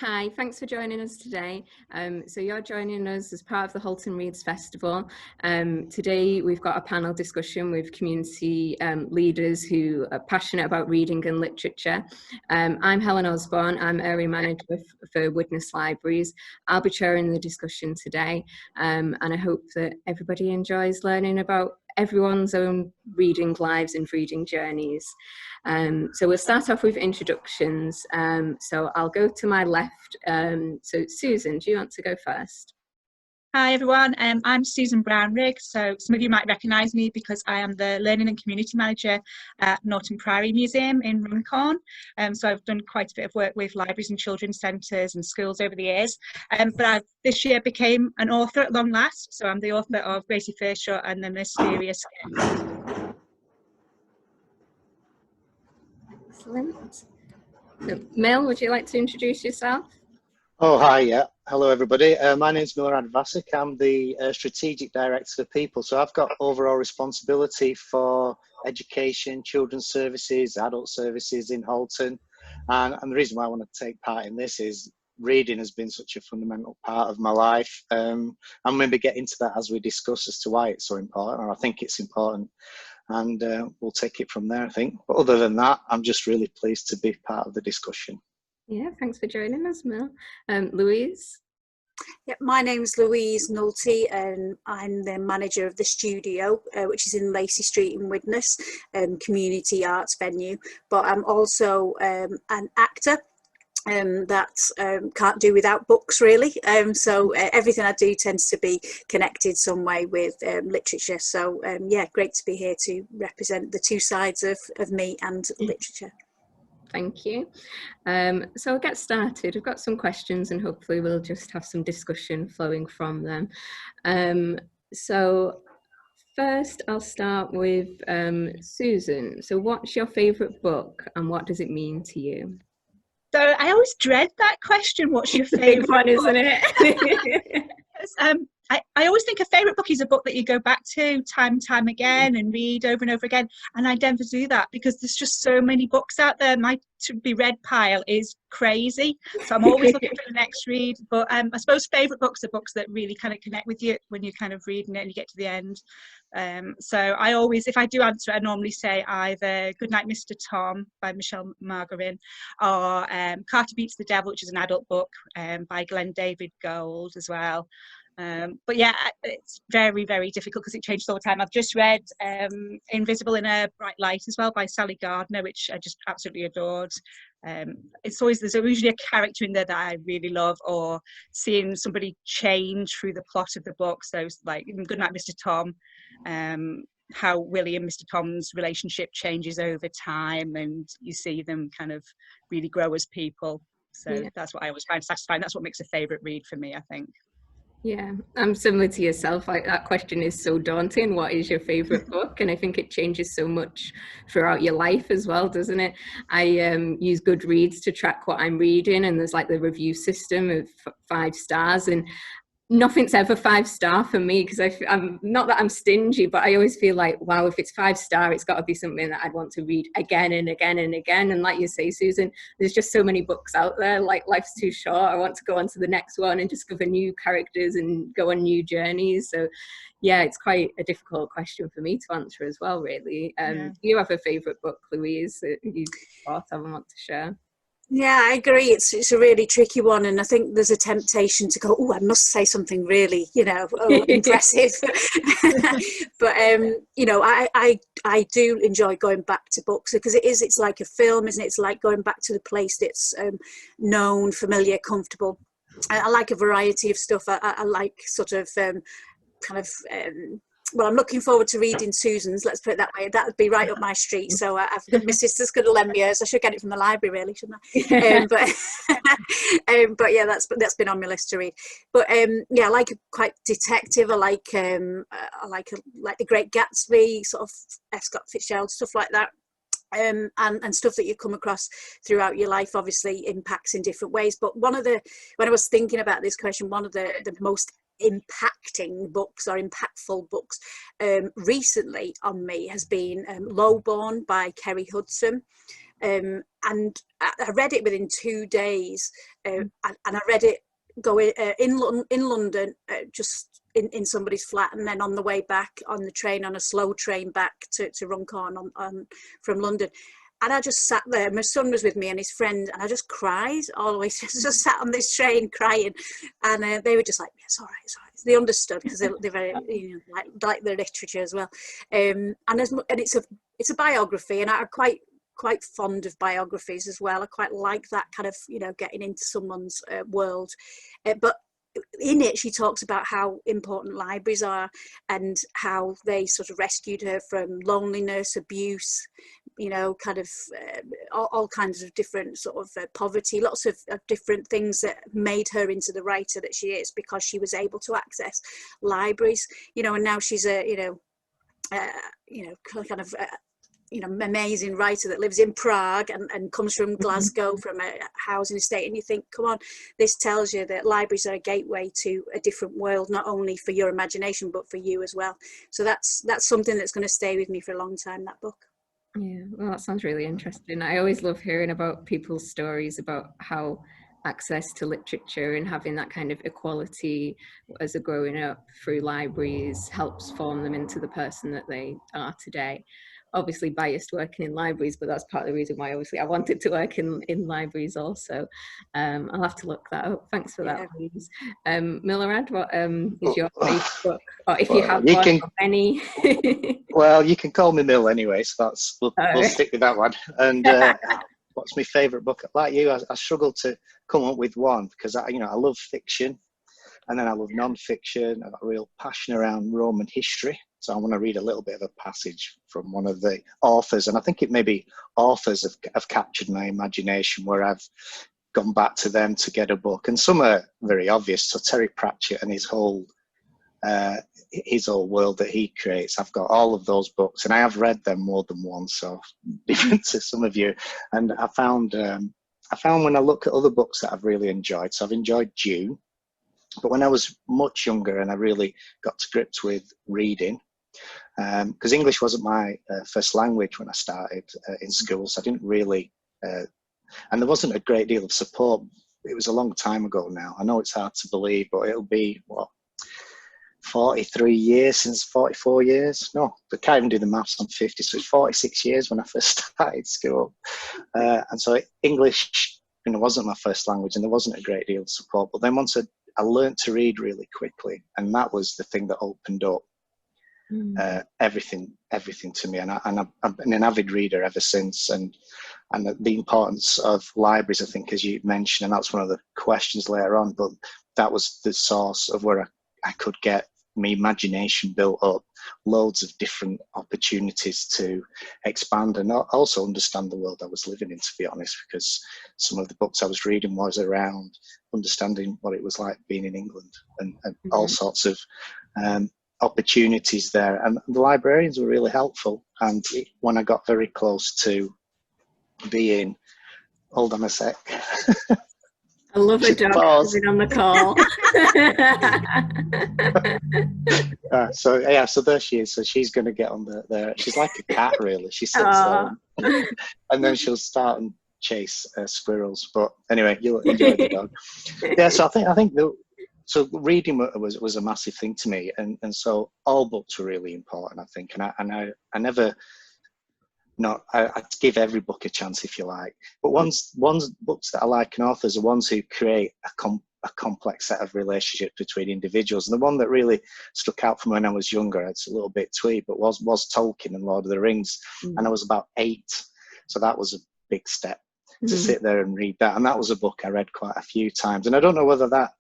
Hi, thanks for joining us today. So you're joining us as part of the Halton Reads Festival. Today we've got a panel discussion with community leaders who are passionate about reading and literature. I'm Helen Osborne, I'm Area Manager for Widnes Libraries. I'll be chairing the discussion today, and I hope that everybody enjoys learning about everyone's own reading lives and reading journeys. So we'll start off with introductions. So I'll go to my left. So Susan, do you want to go first? Hi everyone, I'm Susan Brownrigg. So some of you might recognise me because I am the Learning and Community Manager at Norton Priory Museum in Rubycon. So I've done quite a bit of work with libraries and children's centres and schools over the years. But I this year became an author at long last. So I'm the author of Gracie Fairshot and the Mysterious Gift. Excellent. So, Mel, would you like to introduce yourself? Oh, hi, yeah. Hello, everybody. My name's Milorad Vasic. I'm the Strategic Director for People. So I've got overall responsibility for education, children's services, adult services in Halton. And the reason why I want to take part in this is reading has been such a fundamental part of my life. And maybe get into that as we discuss as to why it's so important, or I think it's important. And we'll take it from there, I think. But other than that, I'm just really pleased to be part of the discussion. Yeah, thanks for joining us, Mel. Louise? Yep, my name's Louise Nulty and I'm the manager of the studio, which is in Lacey Street in Widnes, community arts venue. But I'm also an actor that can't do without books really. So everything I do tends to be connected some way with literature. So yeah, great to be here to represent the two sides of me and literature. Thank you. So I'll get started. I've got some questions and hopefully we'll just have some discussion flowing from them. So first I'll start with Susan. So what's your favourite book and what does it mean to you? So I always dread that question, what's your favourite one, book? Isn't it? I always think a favourite book is a book that you go back to time and time again and read over and over again, and I never do that because there's just so many books out there. My to be read pile is crazy, so I'm always looking for the next read. But I suppose favourite books are books that really kind of connect with you when you're kind of reading it and you get to the end. So I always, if I do answer it, I normally say either Goodnight Mr. Tom by Michelle Margarin or Carter Beats the Devil, which is an adult book by Glenn David Gould as well. But yeah, it's very, very difficult because it changes all the time. I've just read Invisible in a Bright Light as well by Sally Gardner, which I just absolutely adored. It's always, there's usually a character in there that I really love, or seeing somebody change through the plot of the book. So like in Goodnight Mr. Tom, how Willie and Mr. Tom's relationship changes over time and you see them kind of really grow as people. So yeah, that's what I always find satisfying. That's what makes a favourite read for me, I think. Yeah, I'm similar to yourself. That question is so daunting. What is your favourite book? And I think it changes so much throughout your life as well, doesn't it? I use Goodreads to track what I'm reading, and there's like the review system of 5 stars, and nothing's ever 5-star for me because I'm not that I'm stingy, but I always feel like, wow, if it's 5-star, it's got to be something that I'd want to read again and again and again. And like you say, Susan, there's just so many books out there. Like, life's too short. I want to go on to the next one and discover new characters and go on new journeys. So yeah, it's quite a difficult question for me to answer as well, really. Do you have a favourite book, Louise, that you thought of and want to share? Yeah, I agree. It's a really tricky one, and I think there's a temptation to go, oh, I must say something really, impressive. But I do enjoy going back to books because it's like a film, isn't it? It's like going back to the place that's known, familiar, comfortable. I like a variety of stuff. I like sort of well, I'm looking forward to reading Susan's, let's put it that way. That would be right up my street. So my sister's going to lend me hers. I should get it from the library, really, shouldn't I? But yeah, that's been on my list to read. But yeah, I like quite detective. I like The Great Gatsby, sort of F. Scott Fitzgerald, stuff like that. And stuff that you come across throughout your life obviously impacts in different ways. But when I was thinking about this question, one of the most impacting books or impactful books recently on me has been Lowborn by Kerry Hudson. and I read it within 2 days, and I read it going in London, just in somebody's flat, and then on the way back on the train, on a slow train back to Runcorn from London. And I just sat there. My son was with me and his friend, and I just cried all the way. Just sat on this train crying, and they were just like, yeah, "It's all right, it's all right." They understood, because they're very, like the literature as well. And it's a biography, and I'm quite fond of biographies as well. I quite like that kind of, getting into someone's world. But in it, she talks about how important libraries are, and how they sort of rescued her from loneliness, abuse, kind of all kinds of different sort of poverty, lots of different things that made her into the writer that she is, because she was able to access libraries, and now she's a, kind of amazing writer that lives in Prague and comes from Glasgow, from a housing estate. And you think, come on, this tells you that libraries are a gateway to a different world, not only for your imagination, but for you as well. So that's something that's going to stay with me for a long time, that book. Yeah, well, that sounds really interesting. I always love hearing about people's stories about how access to literature and having that kind of equality as a growing up through libraries helps form them into the person that they are today. Obviously biased working in libraries, but that's part of the reason why obviously I wanted to work in libraries also. I'll have to look that up. Thanks for that, Louise. Milorad, what is your favourite book? Or if you have one of any? Well, you can call me Mill anyway, so we'll stick with that one. And what's my favourite book? Like you, I struggle to come up with one, because I love fiction, and then I love non-fiction. I've got a real passion around Roman history. So I want to read a little bit of a passage from one of the authors, and I think it maybe authors have captured my imagination, where I've gone back to them to get a book. And some are very obvious. So Terry Pratchett and his whole world that he creates, I've got all of those books, and I have read them more than once, so different to some of you. And I found when I look at other books that I've really enjoyed, so I've enjoyed Dune, but when I was much younger and I really got to grips with reading, because English wasn't my first language when I started in school, so I didn't really, and there wasn't a great deal of support. It was a long time ago now. I know it's hard to believe, but it'll be, 43 years since 44 years? No, I can't even do the maths on 50, so it's 46 years when I first started school. And so English wasn't my first language, and there wasn't a great deal of support. But then once I learned to read really quickly, and that was the thing that opened up everything to me. And I've been an avid reader ever since, and the importance of libraries, I think, as you mentioned, and that's one of the questions later on, but that was the source of where I could get my imagination built up, loads of different opportunities to expand and also understand the world I was living in, to be honest, because some of the books I was reading was around understanding what it was like being in England, and all sorts of opportunities there. And the librarians were really helpful. And when I got very close to being, hold on a sec. I love a dog sitting on the call. So there she is. So she's going to get on there. She's like a cat, really. She sits there, and then she'll start and chase squirrels. But anyway, you'll enjoy the dog. Yeah. So I think so reading was a massive thing to me, and so all books were really important, I think. And I never. I give every book a chance, if you like. But ones books that I like and authors are ones who create a complex set of relationships between individuals. And the one that really stuck out from when I was younger, it's a little bit twee, but was Tolkien and Lord of the Rings. And I was about 8, so that was a big step to sit there and read that. And that was a book I read quite a few times. And I don't know whether that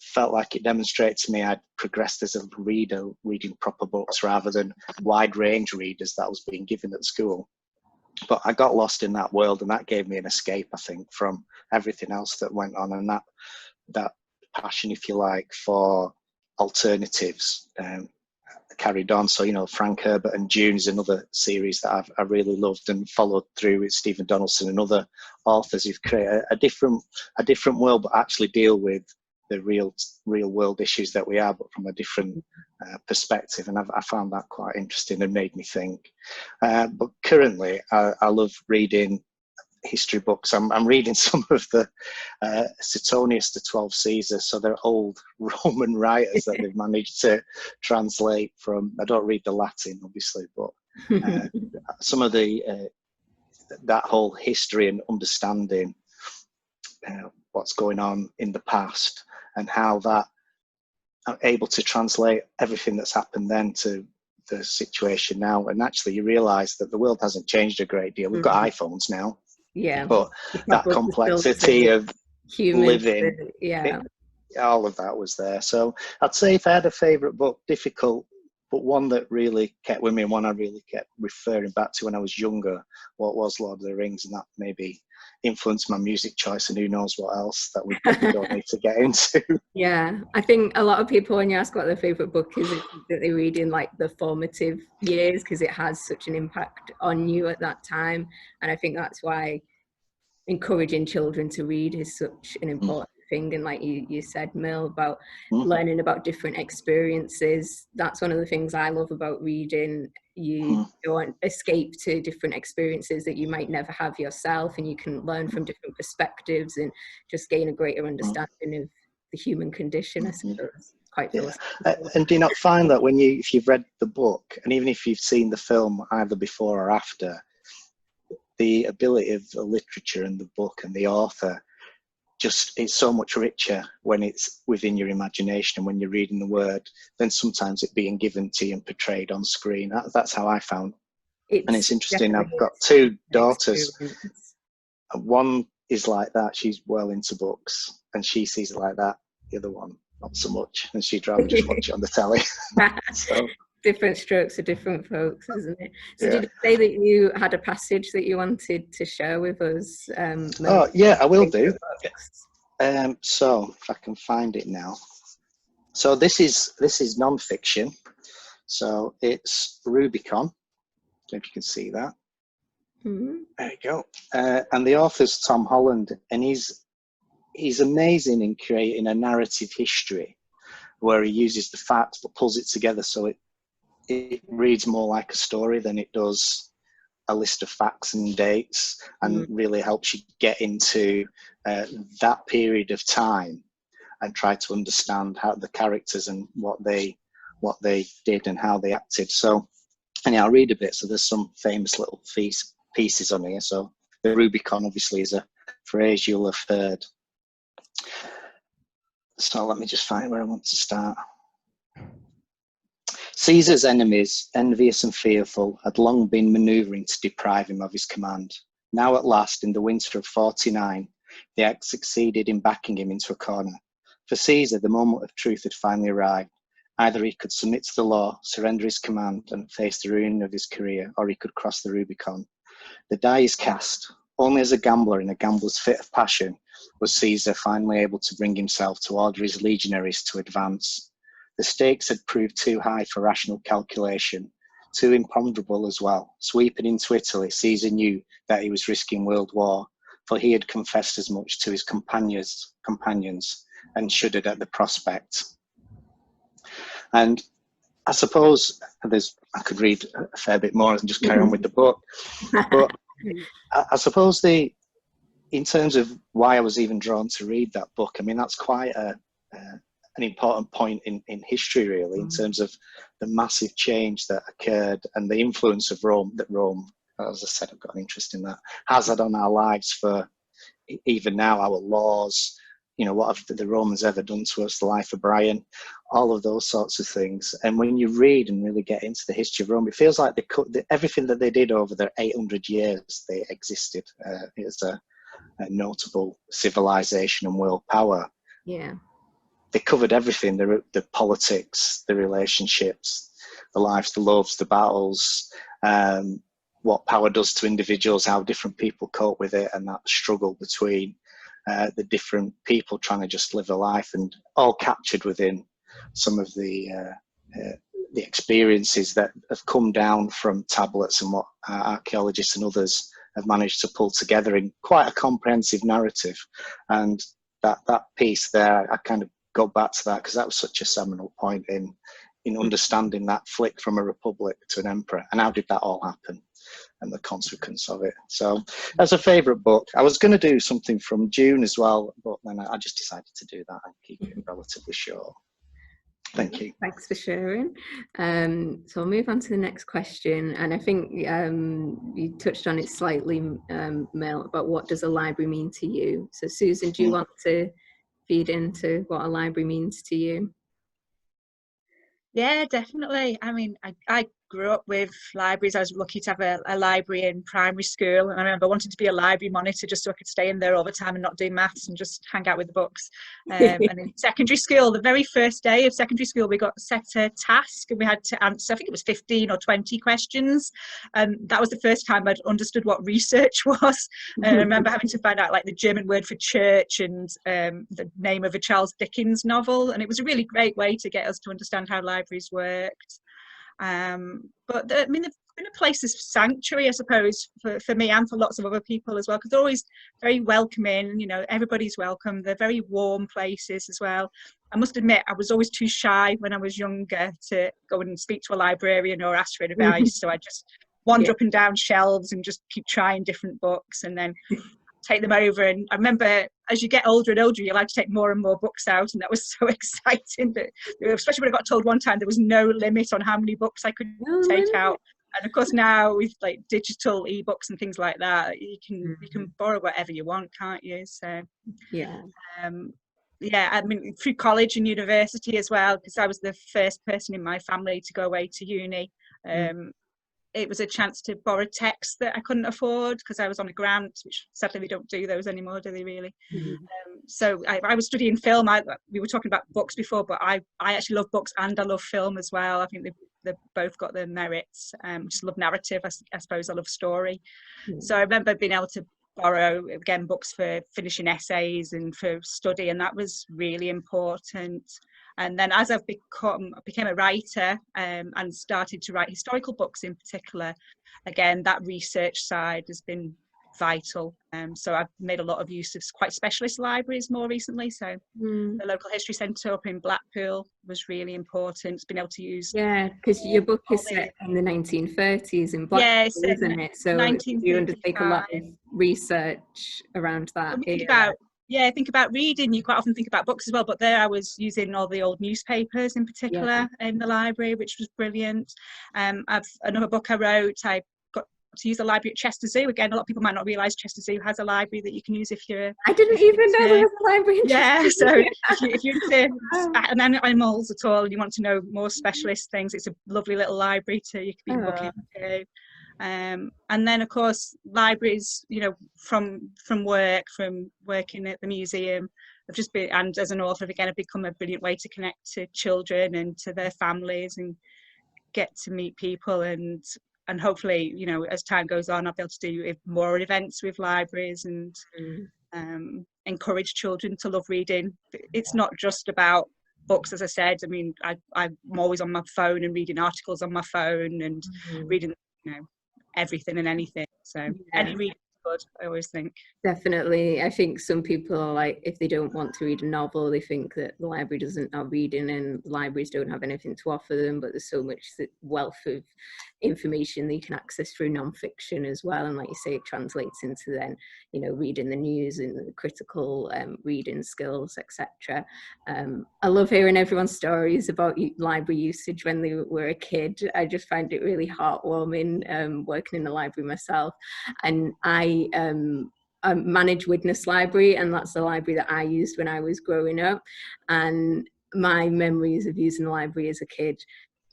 felt like it demonstrated to me I'd progressed as a reader, reading proper books rather than wide range readers that I was being given at school. But I got lost in that world, and that gave me an escape, I think, from everything else that went on. And that passion, if you like, for alternatives carried on. So, Frank Herbert and Dune is another series that I really loved and followed through with Stephen Donaldson and other authors who've created a different world, but actually deal with the real world issues that we are, but from a different perspective. And I found that quite interesting and made me think. But currently, I love reading history books. I'm reading some of the Suetonius, the 12 Caesars, so they're old Roman writers that they've managed to translate from. I don't read the Latin, obviously, but some of the that whole history and understanding what's going on in the past, and how that I'm able to translate everything that's happened then to the situation now. And actually you realize that the world hasn't changed a great deal. We've got iPhones now, but that complexity of living, all of that was there. So I'd say if I had a favorite book, difficult, but one that really kept with me, and one I really kept referring back to when I was younger, what was Lord of the Rings, and that maybe influenced my music choice, and who knows what else that we probably don't need to get into. Yeah, I think a lot of people, when you ask what their favourite book is, that they read in like the formative years, because it has such an impact on you at that time. And I think that's why encouraging children to read is such an important thing. And like you said, Mil, about learning about different experiences, that's one of the things I love about reading. You don't escape to different experiences that you might never have yourself, and you can learn from different perspectives and just gain a greater understanding of the human condition, I suppose. Quite philosophical. And do you not find that if you've read the book, and even if you've seen the film either before or after, the ability of the literature and the book and the author, just it's so much richer when it's within your imagination and when you're reading the word than sometimes it being given to you and portrayed on screen. That's how I found. And it's interesting, I've got two daughters, and one is like that, she's well into books, and she sees it like that. The other one not so much, and she'd rather just watch it on the telly. So different strokes for different folks, isn't it? So did you say that you had a passage that you wanted to share with us? Oh yeah, I will do. So if I can find it now. So this is non-fiction. So it's Rubycon. If you can see that. There you go. And the author's Tom Holland, and he's amazing in creating a narrative history where he uses the facts but pulls it together so it reads more like a story than it does a list of facts and dates, and really helps you get into that period of time and try to understand how the characters and what they did and how they acted. So, and I'll read a bit. So there's some famous little pieces on here. So the Rubycon obviously is a phrase you'll have heard. So let me just find where I want to start. Caesar's enemies, envious and fearful, had long been manoeuvring to deprive him of his command. Now at last, in the winter of 49, they had succeeded in backing him into a corner. For Caesar, the moment of truth had finally arrived. Either he could submit to the law, surrender his command, and face the ruin of his career, or he could cross the Rubicon. The die is cast. Only as a gambler in a gambler's fit of passion was Caesar finally able to bring himself to order his legionaries to advance. The stakes had proved too high for rational calculation, too imponderable as well. Sweeping into Italy, Caesar knew that he was risking world war, for he had confessed as much to his companions and shuddered at the prospect. And I suppose I could read a fair bit more and just carry on with the book, but I suppose in terms of why I was even drawn to read that book, I mean, that's quite an important point in history, really, in terms of the massive change that occurred and the influence of Rome, as I said, I've got an interest in that, has had on our lives for even now, our laws, what have the Romans ever done to us, the life of Brian, all of those sorts of things. And when you read and really get into the history of Rome, it feels like everything that they did over their 800 years they existed as a notable civilization and world power. Yeah. They covered everything, the politics, the relationships, the lives, the loves, the battles, what power does to individuals, how different people cope with it, and that struggle between the different people trying to just live a life, and all captured within some of the experiences that have come down from tablets and what archaeologists and others have managed to pull together in quite a comprehensive narrative. And that piece there, I kind of go back to that because that was such a seminal point in understanding that flick from a republic to an emperor, and how did that all happen. and the consequence of it. So that's a favourite book. I was going to do something from June as well, but then I just decided to do that and keep it relatively short. Thank you. Thanks for sharing. So I'll move on to the next question, and I think you touched on it slightly, Mel, about what does a library mean to you. So Susan, do you want to feed into what a library means to you? Yeah, definitely. I mean, I grew up with libraries. I was lucky to have a library in primary school, and I remember wanting to be a library monitor just so I could stay in there all the time and not do maths and just hang out with the books. And in secondary school, the very first day of secondary school, we got set a task and we had to answer, I think it was 15 or 20 questions. And that was the first time I'd understood what research was. I remember having to find out like the German word for church and the name of a Charles Dickens novel. And it was a really great way to get us to understand how libraries worked. But I mean, they've been a place of sanctuary, I suppose, for me and for lots of other people as well, because they're always very welcoming. You know, everybody's welcome. They're very warm places as well. I must admit, I was always too shy when I was younger to go and speak to a librarian or ask for advice. So I just wander up and down shelves and just keep trying different books and then take them over. And I remember as you get older and older, you're allowed to take more and more books out, and that was so exciting, that especially when I got told one time there was no limit on how many books I could take out. And of course now with like digital ebooks and things like that, you can borrow whatever you want, can't you? So yeah, I mean, through college and university as well, because I was the first person in my family to go away to uni. It was a chance to borrow texts that I couldn't afford because I was on a grant, which sadly they don't do those anymore, do they really? So I was studying film. We were talking about books before, but I actually love books and I love film as well. I think they've both got their merits. Just love narrative, I suppose. I love story. So I remember being able to borrow, again, books for finishing essays and for study, and that was really important. And then as I became a writer and started to write historical books in particular, again, that research side has been vital. So I've made a lot of use of quite specialist libraries more recently. So the local history centre up in Blackpool was really important. It's been able to use... Yeah, because your book is set in the 1930s in Blackpool, isn't it? So you undertake a lot of research around that. Think about reading. You quite often think about books as well, but there I was using all the old newspapers in particular in the library, which was brilliant. Another book I wrote, I got to use the library at Chester Zoo. Again, a lot of people might not realise Chester Zoo has a library that you can use if you're... I didn't even know there was a library in Chester Zoo. So if you're into animals at all and you want to know more specialist things, it's a lovely little library you could be looking into. And then of course libraries, you know, from working at the museum, have just been, and as an author again, have become a brilliant way to connect to children and to their families and get to meet people, and hopefully, you know, as time goes on, I'll be able to do more events with libraries and encourage children to love reading. It's not just about books, as I said. I mean, I'm always on my phone and reading articles on my phone and reading, you know, everything and anything. So any reading is good, I always think. Definitely. I think some people are like, if they don't want to read a novel, they think that the library doesn't have reading and libraries don't have anything to offer them, but there's so much wealth of information that you can access through non-fiction as well. And like you say, it translates into then, you know, reading the news and the critical reading skills, etc. I love hearing everyone's stories about library usage when they were a kid. I just find it really heartwarming working in the library myself. And I manage Widnes Library, and that's the library that I used when I was growing up. And my memories of using the library as a kid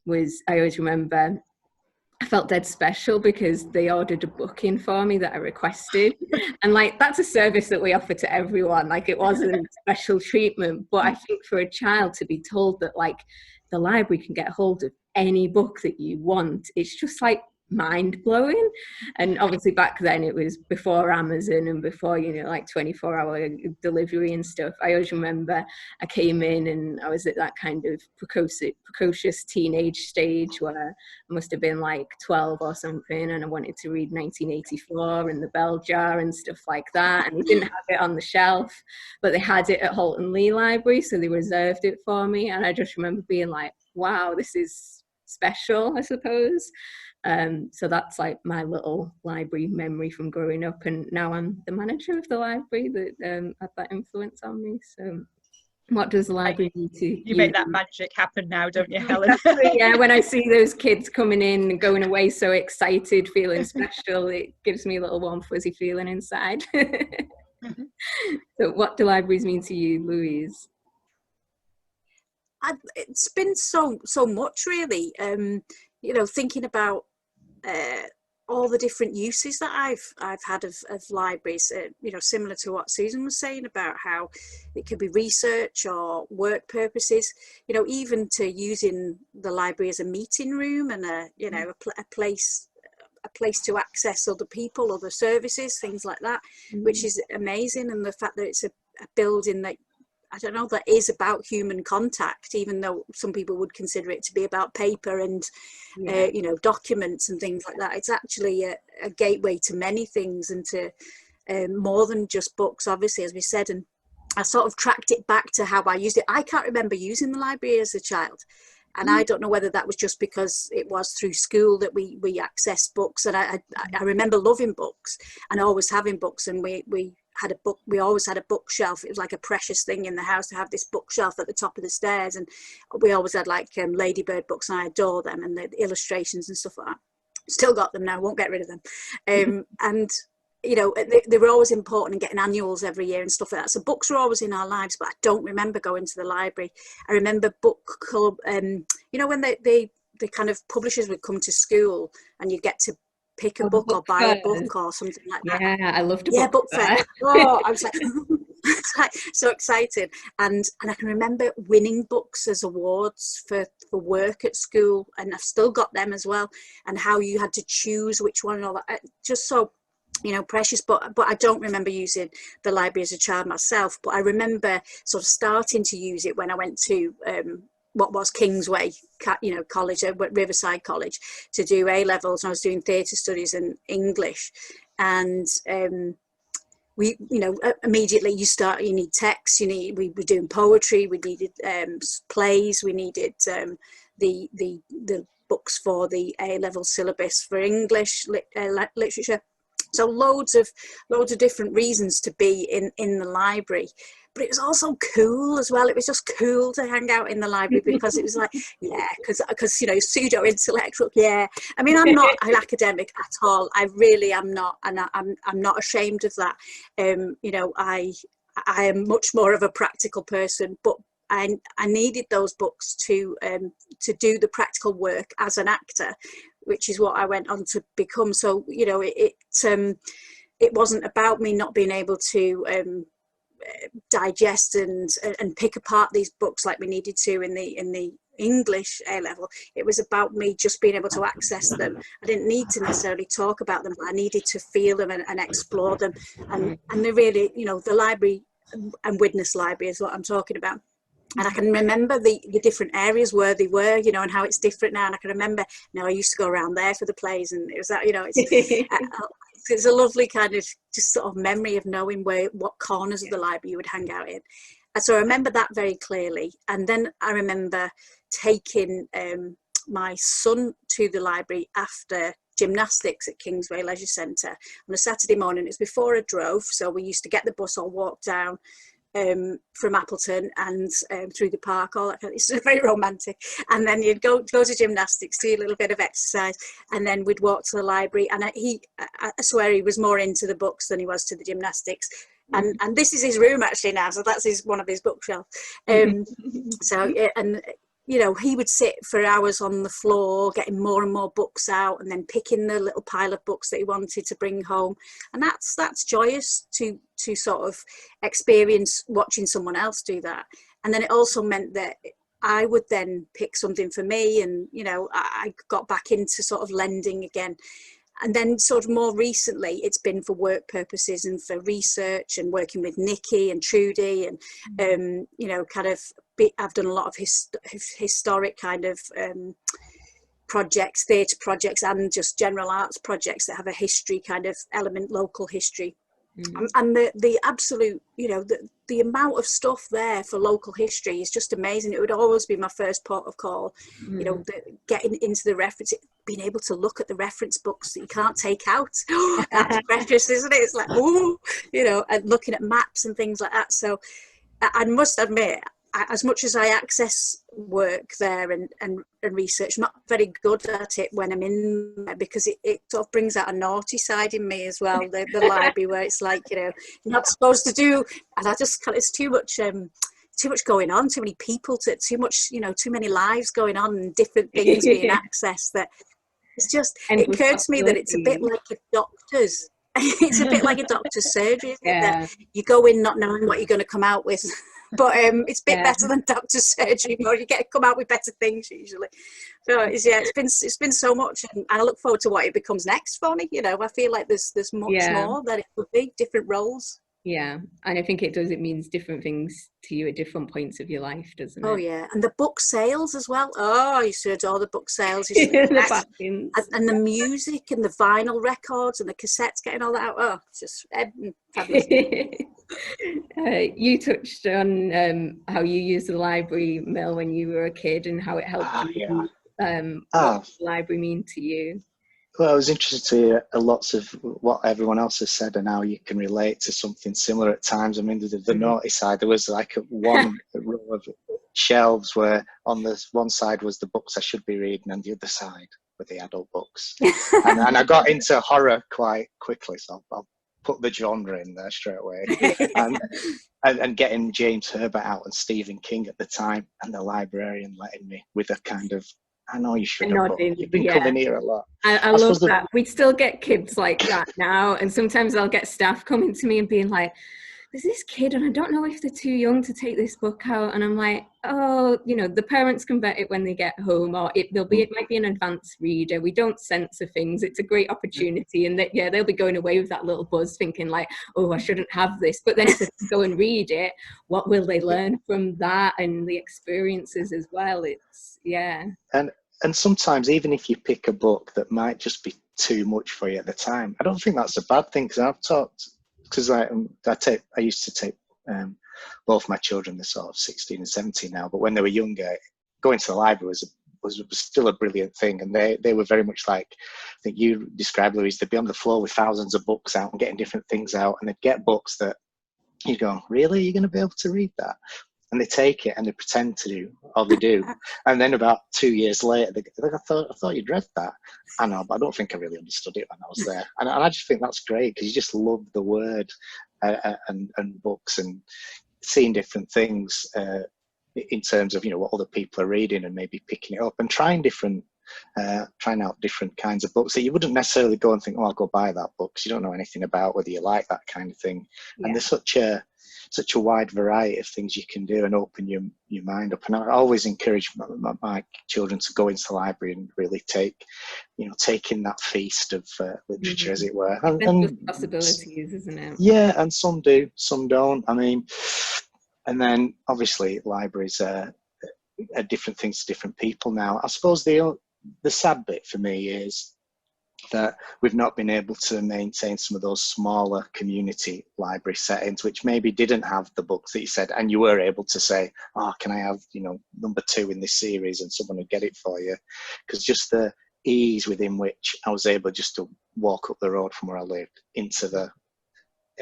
was, I always remember I felt dead special because they ordered a book in for me that I requested. And like, that's a service that we offer to everyone. Like, it wasn't special treatment, but I think for a child to be told that like the library can get hold of any book that you want, it's just like mind-blowing. And obviously back then it was before Amazon and before, you know, like 24-hour delivery and stuff. I always remember I came in and I was at that kind of precocious teenage stage where I must have been like 12 or something, and I wanted to read 1984 and the Bell Jar and stuff like that, and they didn't have it on the shelf, but they had it at Halton Library, so they reserved it for me. And I just remember being like, wow, this is special, I suppose. So that's like my little library memory from growing up, and now I'm the manager of the library that had that influence on me. So what does the library need to you make that magic happen now, don't you, Helen? Exactly, yeah, when I see those kids coming in and going away so excited, feeling special, it gives me a little warm fuzzy feeling inside. So what do libraries mean to you, Louise? It's been so much, really. You know, thinking about all the different uses that I've had of libraries, you know, similar to what Susan was saying about how it could be research or work purposes, you know, even to using the library as a meeting room and you know, a place to access other people, other services, things like that, which is amazing. And the fact that it's a building that, I don't know, that is about human contact, even though some people would consider it to be about paper and, you know, documents and things like that. It's actually a gateway to many things and to more than just books, obviously, as we said. And I sort of tracked it back to how I used it. I can't remember using the library as a child. And I don't know whether that was just because it was through school that we accessed books. And I remember loving books and always having books. And we had a book, we always had a bookshelf. It was like a precious thing in the house to have this bookshelf at the top of the stairs. And we always had like Ladybird books, and I adore them, and the illustrations and stuff like that. Still got them now, won't get rid of them. And you know, they were always important and getting annuals every year and stuff like that. So books were always in our lives, but I don't remember going to the library. I remember book club, you know, when the kind of publishers would come to school and you get to pick a book or buy a book or something like that. Yeah, I loved book fair. Oh, I was like, it's like so excited. And I can remember winning books as awards for work at school, and I've still got them as well. And how you had to choose which one and all that. Just so, you know, precious. But I don't remember using the library as a child myself, but I remember sort of starting to use it when I went to what was Kingsway, you know, college, Riverside College, to do A-levels. And I was doing theatre studies and English. And we, you know, immediately you need texts, we were doing poetry, we needed plays, we needed the books for the A-level syllabus for English literature. So loads of different reasons to be in the library. But it was also cool as well. It was just cool to hang out in the library because it was like, yeah, because you know, pseudo intellectual. Yeah, I mean, I'm not an academic at all. I really am not, and I'm not ashamed of that. You know, I am much more of a practical person, but I needed those books to do the practical work as an actor, which is what I went on to become. So, you know, it wasn't about me not being able to digest and pick apart these books like we needed to in the English A-level. It was about me just being able to access them. I didn't need to necessarily talk about them, but I needed to feel them and explore them. And they really, you know, the library and Widnes Library is what I'm talking about. And I can remember the different areas where they were, you know, and how it's different now. And I can remember, you know, I used to go around there for the plays, and it was that, you know, it's a lovely kind of just sort of memory of knowing what corners of the library you would hang out in. And so I remember that very clearly. And then I remember taking my son to the library after gymnastics at Kingsway Leisure Centre on a Saturday morning. It was before I drove, so we used to get the bus or walk down from Appleton and through the park, all that kind of, it's very romantic. And then you'd go to gymnastics, do a little bit of exercise, and then we'd walk to the library. And I swear he was more into the books than he was to the gymnastics. And this is his room actually now, so that's one of his bookshelves. So yeah, and you know, he would sit for hours on the floor getting more and more books out, and then picking the little pile of books that he wanted to bring home. And that's joyous to sort of experience watching someone else do that. And then it also meant that I would then pick something for me, and you know, I got back into sort of lending again. And then sort of more recently, it's been for work purposes and for research and working with Nikki and Trudy and, you know, kind of, I've done a lot of historic kind of projects, theatre projects, and just general arts projects that have a history kind of element, local history. And the absolute, you know, the amount of stuff there for local history is just amazing. It would always be my first port of call, you know, getting into the reference. being able to look at the reference books that you can't take out. That's precious, isn't it? It's like, oh, you know, and looking at maps and things like that. So I must admit, as much as I access work there and research, I'm not very good at it when I'm in there, because it sort of brings out a naughty side in me as well, the library, where it's like, you know, you're not supposed to do, and I just can't, it's too much going on, too many people, too much, you know, too many lives going on and different things being accessed, that it's just, it occurred to me that it's a bit like a doctor's. It's a bit like a doctor's surgery, isn't it? That you go in not knowing what you're going to come out with. But it's a bit better than doctor's surgery, or you come out with better things usually. So it's been so much, and I look forward to what it becomes next for me. You know, I feel like there's much more that it could be, different roles. Yeah, and I think it does. It means different things to you at different points of your life, doesn't it? Oh yeah, and the book sales as well. Oh, I used to adore the book sales. And the music and the vinyl records and the cassettes, getting all that out. Oh, it's just fabulous. You touched on how you used the library, Mel, when you were a kid, and how it helped you. What does the library mean to you? Well, I was interested to hear lots of what everyone else has said and how you can relate to something similar at times. I mean, the naughty side, there was like one row of shelves where on the one side was the books I should be reading, and the other side were the adult books. and I got into horror quite quickly, so I'll put the genre in there straight away. and getting James Herbert out and Stephen King at the time, and the librarian letting me with a kind of, I know you should have, you've been coming here a lot. I love that. We still get kids like that now, and sometimes I'll get staff coming to me and being like, there's this kid and I don't know if they're too young to take this book out, and I'm like, oh, you know, the parents can bet it when they get home, or it might be an advanced reader. We don't censor things. It's a great opportunity, and that they'll be going away with that little buzz thinking like, oh, I shouldn't have this, but then if they go and read it, what will they learn from that, and the experiences as well? It's and sometimes even if you pick a book that might just be too much for you at the time, I don't think that's a bad thing, because I've talked, because I used to take both my children, they're sort of 16 and 17 now, but when they were younger, going to the library was still a brilliant thing, and they were very much like, I think you described, Louise, they'd be on the floor with thousands of books out and getting different things out, and they'd get books that you go, really, you're going to be able to read that? And they take it and they pretend to do, or they do, and then about 2 years later, they're like, I thought you'd read that. I know, but I don't think I really understood it when I was there. And I just think that's great, because you just love the word and books, and seeing different things in terms of, you know, what other people are reading, and maybe picking it up and trying out different kinds of books that you wouldn't necessarily go and think, oh, I'll go buy that book, because you don't know anything about whether you like that kind of thing. And there's such a wide variety of things you can do and open your mind up. And I always encourage my children to go into the library and really take in that feast of literature, as it were. And possibilities, isn't it? Yeah, and some do, some don't. I mean, and then obviously libraries are different things to different people now. I suppose the sad bit for me is that we've not been able to maintain some of those smaller community library settings, which maybe didn't have the books that you said, and you were able to say, oh, can I have, you know, number 2 in this series, and someone would get it for you. Because just the ease within which I was able just to walk up the road from where I lived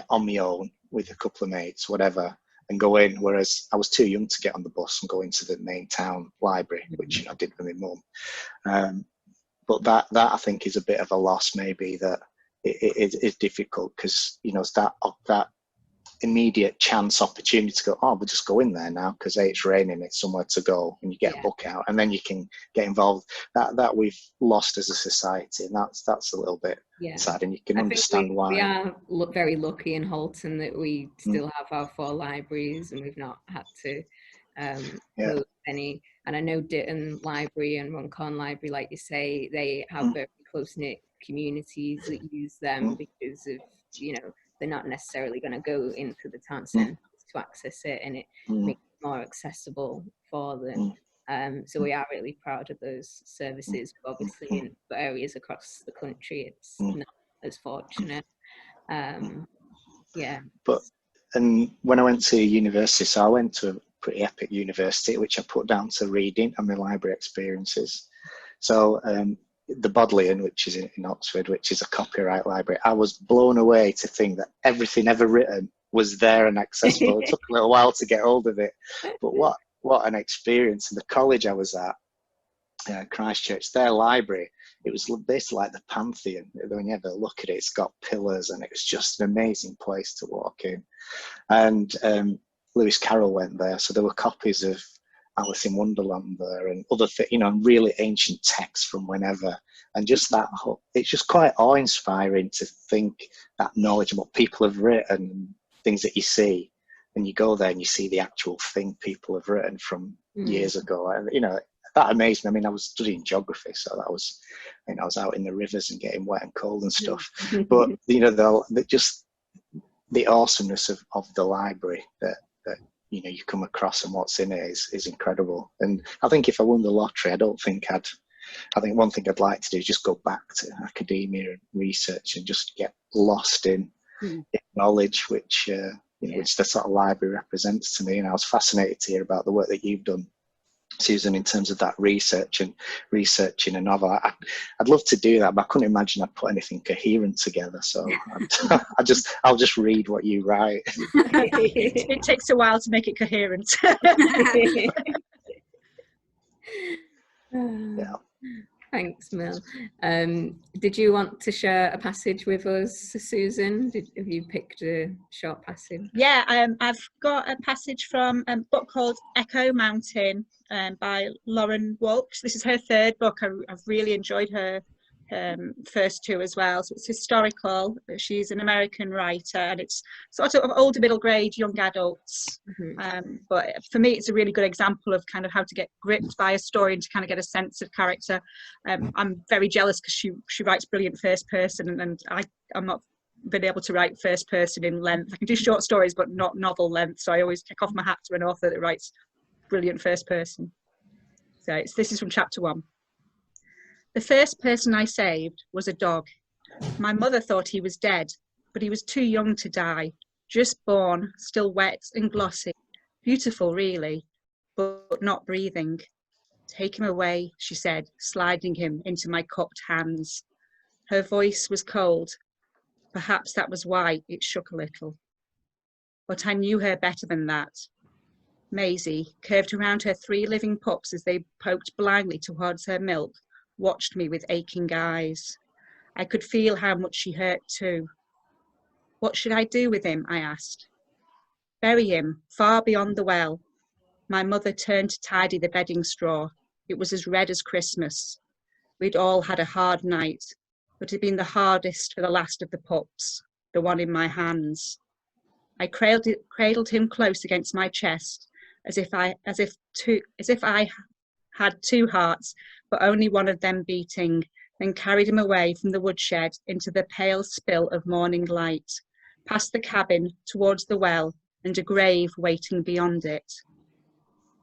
on my own with a couple of mates, whatever, and go in, whereas I was too young to get on the bus and go into the main town library, which I did with my mum. But that I think is a bit of a loss, maybe, that it is difficult, because, you know, it's that immediate chance opportunity to go, oh, we'll just go in there now because it's raining, it's somewhere to go, and you get a book out, and then you can get involved. That we've lost as a society, and that's a little bit sad, and you can understand why. We are very lucky in Halton that we still have our 4 libraries, and we've not had to close any. And I know Ditton Library and Rubycon Library, like you say, they have very close-knit communities that use them because of, you know, they're not necessarily going to go into the town centre to access it, and it makes it more accessible for them. So we are really proud of those services. But obviously, in areas across the country, it's not as fortunate. But when I went to university, so I went to a pretty epic university, which I put down to reading and my library experiences. So the Bodleian, which is in Oxford, which is a copyright library. I was blown away to think that everything ever written was there and accessible. It took a little while to get hold of it, but what an experience. And the college I was at, Christchurch, their library, it was basically like the Pantheon. When you ever look at it, it's got pillars, and it was just an amazing place to walk in. And Lewis Carroll went there, so there were copies of Alice in Wonderland there, and other really ancient texts from whenever. And just that whole, it's just quite awe-inspiring to think that knowledge of what people have written, and things that you see, and you go there and you see the actual thing people have written from years ago. And that amazed me. I mean, I was studying geography, so that was, I was out in the rivers and getting wet and cold and stuff. But just the awesomeness of the library that you come across and what's in it is incredible. And I think if I won the lottery, I think one thing I'd like to do is just go back to academia and research and just get lost in knowledge, which which the sort of library represents to me. And I was fascinated to hear about the work that you've done, Susan, in terms of that research and researching a novel. I'd love to do that, but I couldn't imagine I'd put anything coherent together. So I'll just read what you write. It takes a while to make it coherent. Yeah. Thanks, Mel. Did you want to share a passage with us, Susan? Have you picked a short passage? Yeah, I've got a passage from a book called Echo Mountain by Lauren Walsh. This is her third book. I've really enjoyed her first two as well. So it's historical. She's an American writer, and it's sort of older middle grade, young adults. But for me, it's a really good example of kind of how to get gripped by a story and to kind of get a sense of character. I'm very jealous because she writes brilliant first person, and I'm not been able to write first person in length. I can do short stories, but not novel length. So I always take off my hat to an author that writes brilliant first person. So this is from chapter 1. The first person I saved was a dog. My mother thought he was dead, but he was too young to die. Just born, still wet and glossy. Beautiful, really, but not breathing. Take him away, she said, sliding him into my cupped hands. Her voice was cold. Perhaps that was why it shook a little. But I knew her better than that. Maisie, curved around her 3 living pups as they poked blindly towards her milk, watched me with aching eyes. I could feel how much she hurt too. What should I do with him? I asked. Bury him, far beyond the well. My mother turned to tidy the bedding straw. It was as red as Christmas. We'd all had a hard night, but it had been the hardest for the last of the pups, the one in my hands. I cradled him close against my chest, as if I had 2 hearts, but only one of them beating, then carried him away from the woodshed into the pale spill of morning light, past the cabin towards the well and a grave waiting beyond it.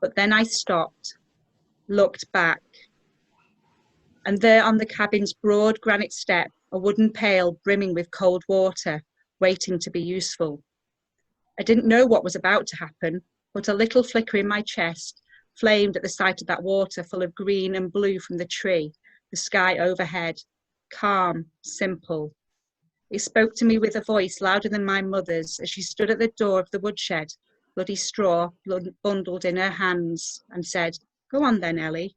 But then I stopped, looked back, and there on the cabin's broad granite step, a wooden pail brimming with cold water, waiting to be useful. I didn't know what was about to happen, but a little flicker in my chest flamed at the sight of that water full of green and blue from the tree, the sky overhead, calm, simple. It spoke to me with a voice louder than my mother's as she stood at the door of the woodshed, bloody straw bundled in her hands, and said, "Go on then, Ellie."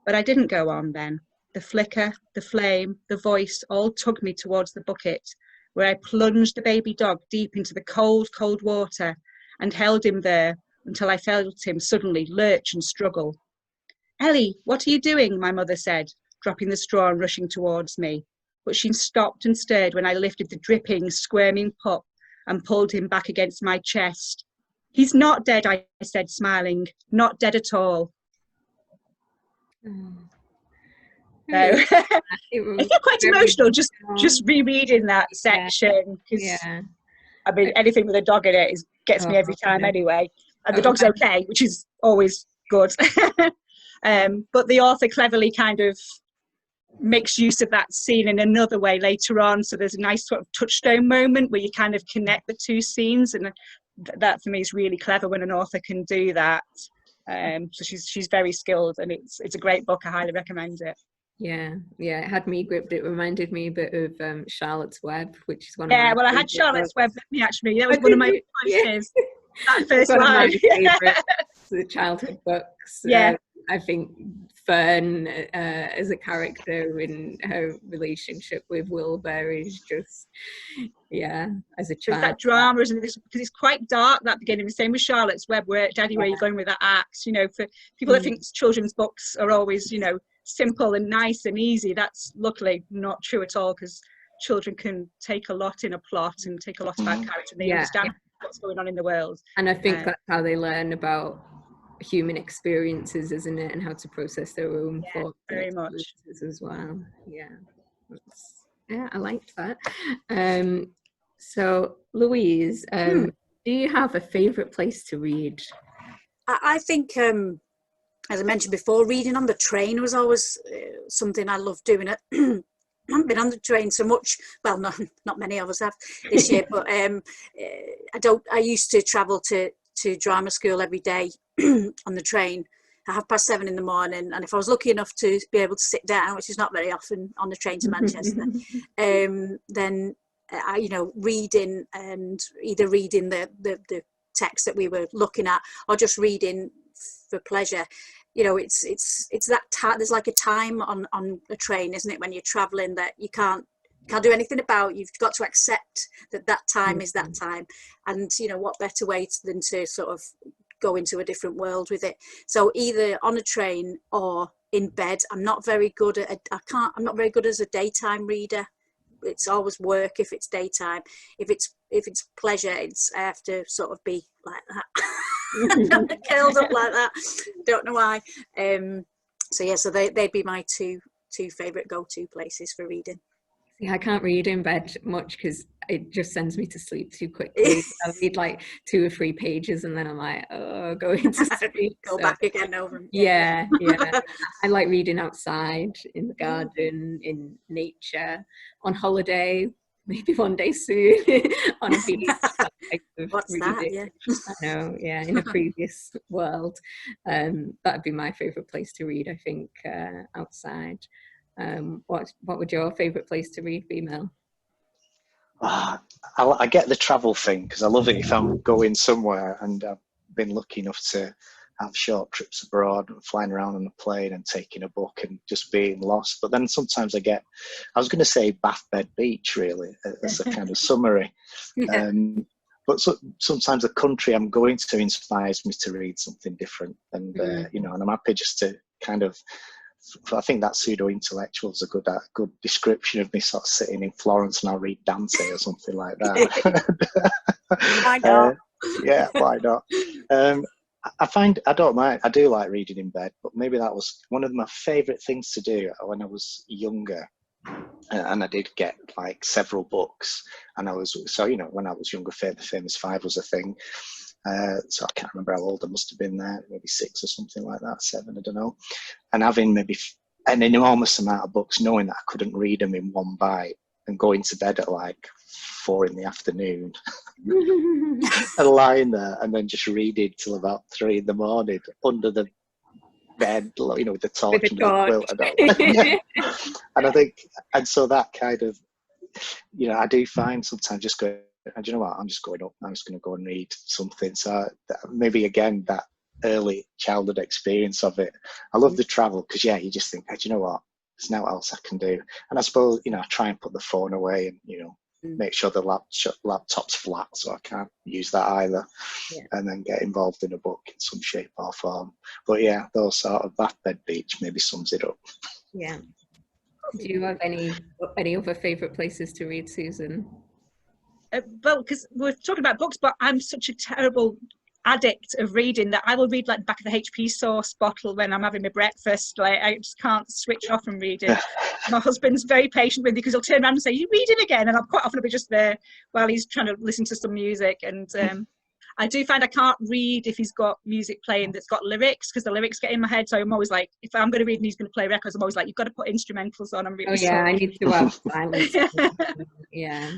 But I didn't go on then. The flicker, the flame, the voice all tugged me towards the bucket, where I plunged the baby dog deep into the cold, cold water and held him there until I felt him suddenly lurch and struggle. "Ellie, what are you doing?" my mother said, dropping the straw and rushing towards me. But she stopped and stirred when I lifted the dripping, squirming pup and pulled him back against my chest. "He's not dead," I said, smiling. "Not dead at all." No. I feel quite emotional just rereading that section, because I mean, anything with a dog in it gets me every time anyway. And the dog's okay, which is always good. But the author cleverly kind of makes use of that scene in another way later on. So there's a nice sort of touchstone moment where you kind of connect the 2 scenes. And that for me is really clever when an author can do that. So she's very skilled, and it's a great book. I highly recommend it. Yeah, it had me gripped. It reminded me a bit of Charlotte's Web, which is one of my well, I had Charlotte's books. Web with me, actually. That was one of my choices. That first one line. of my favourite childhood books. Yeah. I think Fern as a character in her relationship with Wilbur is just, as a child. There's that drama, isn't it? Because it's quite dark, that beginning. The same with Charlotte's Web, where Daddy, where are you going with that axe? For people that think children's books are always, simple and nice and easy, that's luckily not true at all, because children can take a lot in a plot and take a lot about character, and they understand what's going on in the world. And I think that's how they learn about human experiences, isn't it, and how to process their own thoughts very much as well. I liked that. So Louise, do you have a favorite place to read? I think as I mentioned before, reading on the train was always something I loved doing. I haven't been on the train so much. Well, not many of us have this year, but I used to travel to drama school every day on the train at 7:30 in the morning, and if I was lucky enough to be able to sit down, which is not very often on the train to Manchester, then reading, and either reading the text that we were looking at, or just reading for pleasure. It's that time. There's like a time on a train, isn't it, when you're traveling, that you can't do anything about. You've got to accept that time is that time, and what better way than to sort of go into a different world with it. So either on a train or in bed. I'm not very good at I'm not very good as a daytime reader. It's always work if it's daytime. If it's pleasure, I have to sort of be like that. Curled up like that. Don't know why. So they'd be my two favourite go-to places for reading. Yeah, I can't read in bed much because it just sends me to sleep too quickly. I read like 2 or 3 pages and then I'm like, oh, going to sleep. Go back again over. Yeah. I like reading outside, in the garden, in nature, on holiday, maybe one day soon, on a beach. What's that? Yeah. I know, yeah, in a previous world. That'd be my favourite place to read, I think, outside. What would your favourite place to read be, Mel? I get the travel thing because I love it if I'm going somewhere, and I've been lucky enough to have short trips abroad, flying around on a plane and taking a book and just being lost. But then sometimes I was going to say bath, bed, beach, really, as a kind of summary. But sometimes the country I'm going to inspires me to read something different, and and I'm happy just to kind of. I think that pseudo-intellectual is a good description of me, sort of sitting in Florence and I'll read Dante or something like that. Why not? Yeah, why not? I don't mind. I do like reading in bed, but maybe that was one of my favourite things to do when I was younger. And I did get like several books, and when I was younger, the Famous Five was a thing. So I can't remember how old I must have been there, maybe 6 or something like that, 7, I don't know. And having maybe an enormous amount of books, knowing that I couldn't read them in one bite, and going to bed at like 4 in the afternoon and lying there and then just reading till about 3 in the morning under the bed, with the torch and the quilt. And I think, and so that kind of, I do find sometimes just going, and you know what, I'm just going up, I'm just going to go and read something. So maybe again, that early childhood experience of it. I love the travel because you just think, hey, do you know what, there's nothing else I can do. And I suppose, I try and put the phone away and, make sure the laptop's flat so I can't use that either. And then get involved in a book in some shape or form. But yeah, those sort of bath, bed, beach maybe sums it up. Yeah. Do you have any other favourite places to read, Susan? Well, because we're talking about books, but I'm such a terrible addict of reading that I will read like the back of the HP sauce bottle when I'm having my breakfast. Like, I just can't switch off from reading. My husband's very patient with me because he'll turn around and say, "You reading again?" And I'll quite often be just there while he's trying to listen to some music. And I do find I can't read if he's got music playing that's got lyrics, because the lyrics get in my head. So I'm always like, if I'm going to read and he's going to play records, I'm always like, you've got to put instrumentals on. I'm really sorry. I need to have silence. Yeah.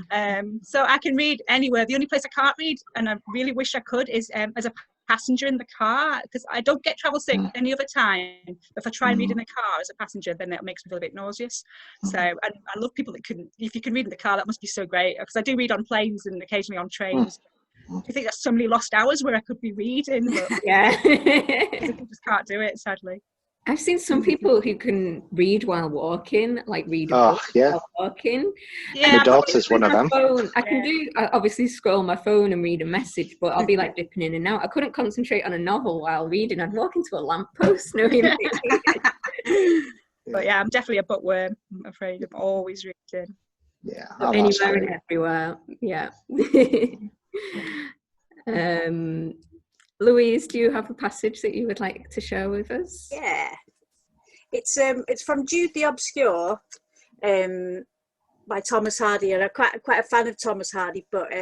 So I can read anywhere. The only place I can't read, and I really wish I could, is as a passenger in the car, because I don't get travel sick any other time. If I try and read in the car as a passenger, then that makes me feel a bit nauseous. So, and I love people that can, if you can read in the car, that must be so great, because I do read on planes and occasionally on trains. I think there's so many lost hours where I could be reading, but yeah. people just can't do it, sadly. I've seen some people who can read while walking, like read a book while walking. Yeah, my daughter's one of them. I can do, obviously scroll my phone and read a message, but I'll be like dipping in and out. I couldn't concentrate on a novel while reading. I'd walk into a lamppost knowing But yeah, I'm definitely a bookworm, I'm afraid. I'm always reading. Yeah. Anywhere and everywhere. Yeah. Louise, do you have a passage that you would like to share with us? Yeah, it's from Jude the Obscure, by Thomas Hardy, and I'm quite a fan of Thomas Hardy. But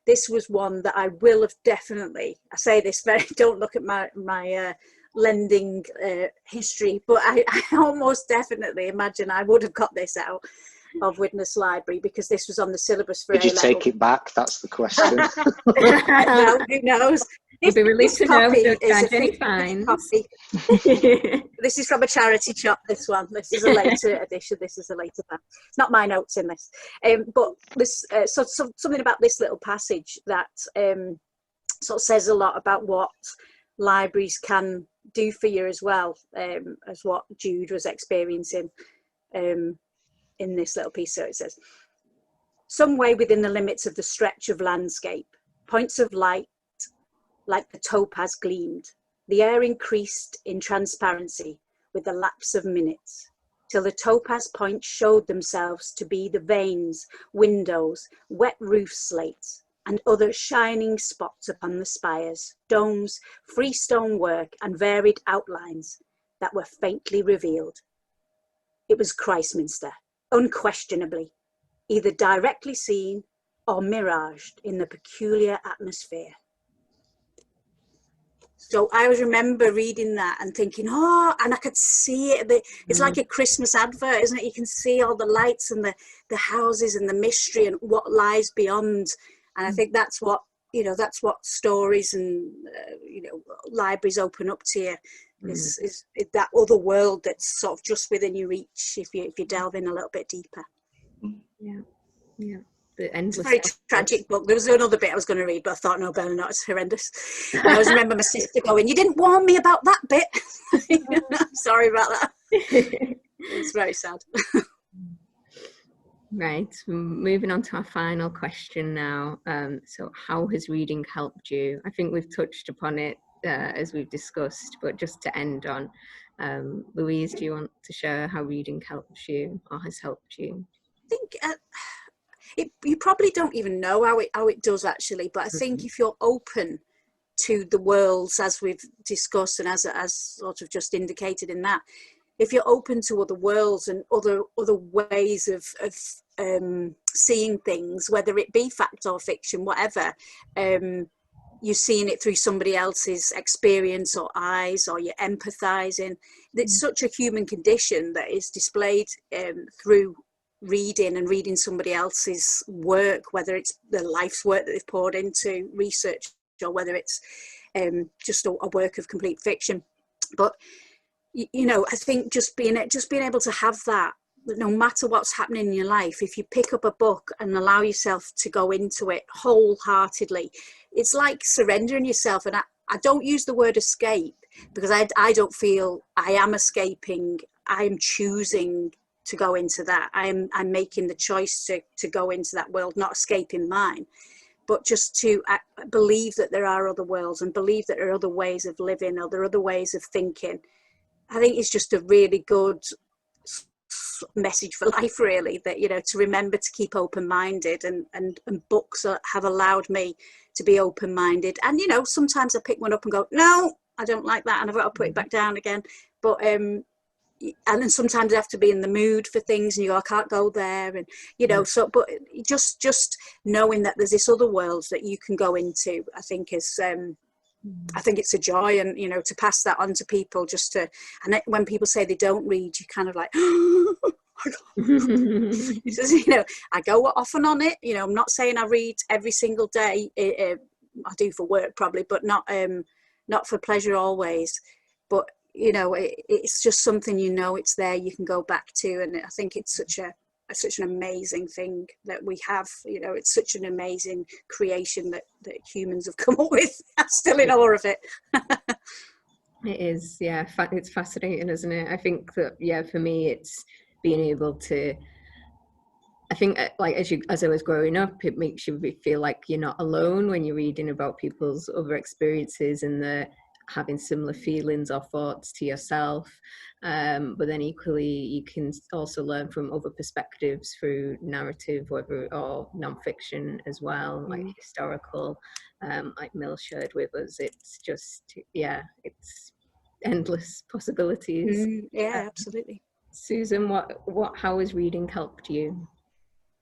this was one that I will have definitely. I say this very. Don't look at my lending history, but I almost definitely imagine I would have got this out of Widnes Library, because this was on the syllabus for A level. Did you take it back? That's the question. Well, who knows? You'll be relieved to know we don't charge any fines. fines. This is from a charity shop, this one. This is a later edition. This is a later one. It's not my notes in this. But this, something about this little passage that sort of says a lot about what libraries can do for you as well, as what Jude was experiencing in this little piece. So it says, some way within the limits of the stretch of landscape, points of light like the topaz gleamed. The air increased in transparency with the lapse of minutes, till the topaz points showed themselves to be the vanes, windows, wet roof slates, and other shining spots upon the spires, domes, freestone work, and varied outlines that were faintly revealed. It was Christminster, unquestionably, either directly seen or miraged in the peculiar atmosphere. So I always remember reading that and thinking, oh, and I could see it. It's like a Christmas advert, isn't it? You can see all the lights and the houses and the mystery and what lies beyond. And I think that's what, that's what stories and, libraries open up to you. Is that other world that's sort of just within your reach if you delve in a little bit deeper. Yeah. It's a very tragic book. There was another bit I was going to read, but I thought, no, better not. It's horrendous. And I always remember my sister going, "You didn't warn me about that bit." Sorry about that. It's very sad. Right, moving on to our final question now. So how has reading helped you? I think we've touched upon it as we've discussed, but just to end on, Louise, do you want to share how reading helps you or has helped you? I think you probably don't even know how it does actually, but I think if you're open to the worlds as we've discussed and as sort of just indicated in that, if you're open to other worlds and other ways of seeing things, whether it be fact or fiction, whatever, you're seeing it through somebody else's experience or eyes, or you're empathizing. It's such a human condition that is displayed through reading somebody else's work, whether it's their life's work that they've poured into research or whether it's just a work of complete fiction. But I think just being able to have that, no matter what's happening in your life, if you pick up a book and allow yourself to go into it wholeheartedly, it's like surrendering yourself. And I don't use the word escape, because I don't feel I am escaping. I'm choosing to go into that. I'm making the choice to go into that world, not escaping mine, but just to believe that there are other worlds and believe that there are other ways of living or there are other ways of thinking. I think it's just a really good message for life, really, that, to remember to keep open-minded, and books have allowed me to be open-minded. And, sometimes I pick one up and go, no, I don't like that, and I've got to put it back down again. But, and then sometimes I have to be in the mood for things and you go, I can't go there. And, but just knowing that there's this other world that you can go into, I think is, I think it's a joy, and, to pass that on to people, and when people say they don't read, you kind of like, I go often on it. I'm not saying I read every single day. I do for work probably, but not not for pleasure always, but you know, it's just something, you know, it's there, you can go back to. And I think it's such an amazing thing that we have. You know, it's such an amazing creation that humans have come up with. I'm still in awe of it. It is, yeah. It's fascinating, isn't it? I think that, yeah, for me, it's being able to, I think, like, as I was growing up, it makes you feel like you're not alone when you're reading about people's other experiences and they're having similar feelings or thoughts to yourself. But then equally, you can also learn from other perspectives through narrative, or non-fiction as well, like historical, like Mill shared with us. It's just, yeah, it's endless possibilities. Yeah, absolutely. Susan, how has reading helped you?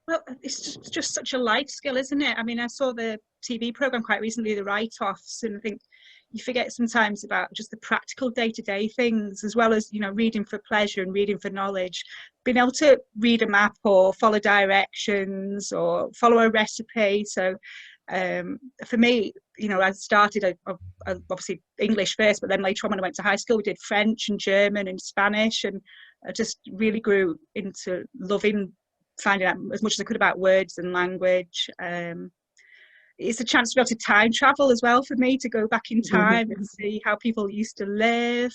Well, it's just such a life skill, isn't it? I mean, I saw the TV programme quite recently, the write-offs, and I think you forget sometimes about just the practical day-to-day things, as well as, you know, reading for pleasure and reading for knowledge. Being able to read a map or follow directions or follow a recipe. So for me, you know, I started obviously English first, but then later on when I went to high school, we did French and German and Spanish, and I just really grew into loving finding out as much as I could about words and language. It's a chance to be able to time travel as well for me, to go back in time and see how people used to live,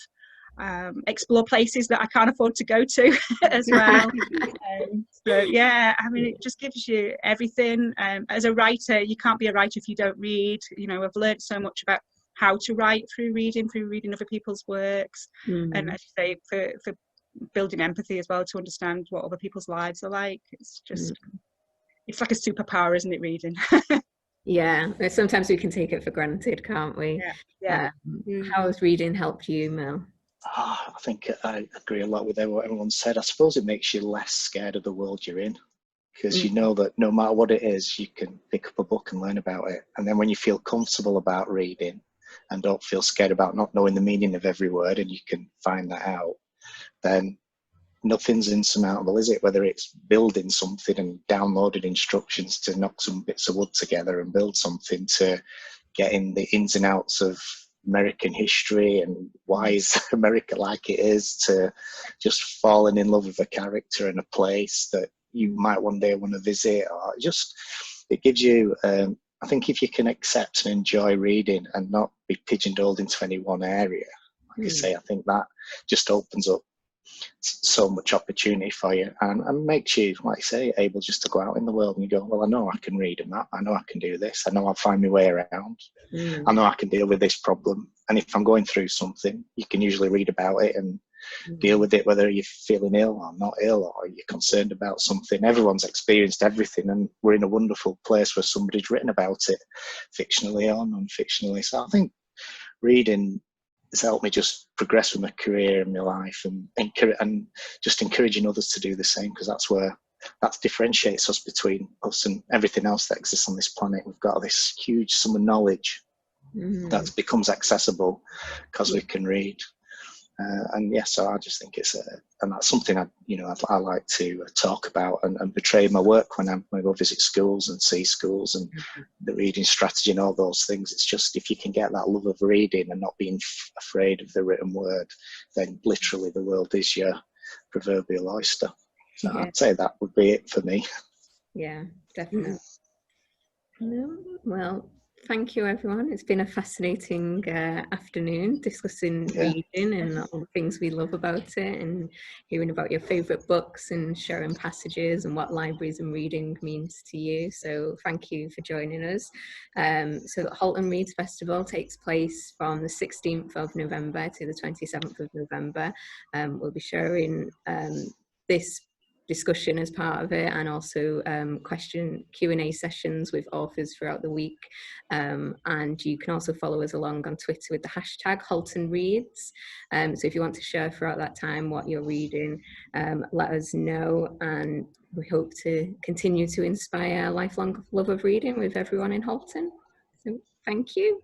explore places that I can't afford to go to as well. So yeah, I mean, it just gives you everything. As a writer, you can't be a writer if you don't read. You know, I've learned so much about how to write through reading other people's works, and as you say, for building empathy as well, to understand what other people's lives are like. It's just, it's like a superpower, isn't it, reading? Yeah, sometimes we can take it for granted, can't we? Yeah. How has reading helped you, Mel? I think I agree a lot with what everyone said. I suppose it makes you less scared of the world you're in, because you know that no matter what it is, you can pick up a book and learn about it. And then when you feel comfortable about reading and don't feel scared about not knowing the meaning of every word, and you can find that out, then nothing's insurmountable, is it? Whether it's building something and downloading instructions to knock some bits of wood together and build something, to getting the ins and outs of American history and why is America like it is, to just falling in love with a character and a place that you might one day want to visit. Or just, it gives you, I think if you can accept and enjoy reading and not be pigeonholed into any one area, like I say, I think that just opens up so much opportunity for you, and makes you, like I say, able just to go out in the world and you go, well, I know I can read a map, I know I can do this, I know I'll find my way around, I know I can deal with this problem. And if I'm going through something, you can usually read about it and deal with it, whether you're feeling ill or not ill, or you're concerned about something. Everyone's experienced everything, and we're in a wonderful place where somebody's written about it, fictionally or non-fictionally. So I think reading has helped me just progress with my career and my life, and just encouraging others to do the same, because that differentiates us between us and everything else that exists on this planet. We've got this huge sum of knowledge that becomes accessible because we can read. And yeah, so I just think and that's something I like to talk about and portray in my work when I go visit schools and see schools and the reading strategy and all those things. It's just, if you can get that love of reading and not being afraid of the written word, then literally the world is your proverbial oyster. So I'd say that would be it for me. Yeah, definitely. Well, thank you, everyone. It's been a fascinating afternoon discussing reading and all the things we love about it, and hearing about your favourite books and sharing passages and what libraries and reading means to you. So thank you for joining us. So the Halton Reads Festival takes place from the 16th of November to the 27th of November. We'll be sharing this discussion as part of it, and also Q&A sessions with authors throughout the week, and you can also follow us along on Twitter with the hashtag Halton Reads. So if you want to share throughout that time what you're reading, let us know, and we hope to continue to inspire a lifelong love of reading with everyone in Halton. So thank you.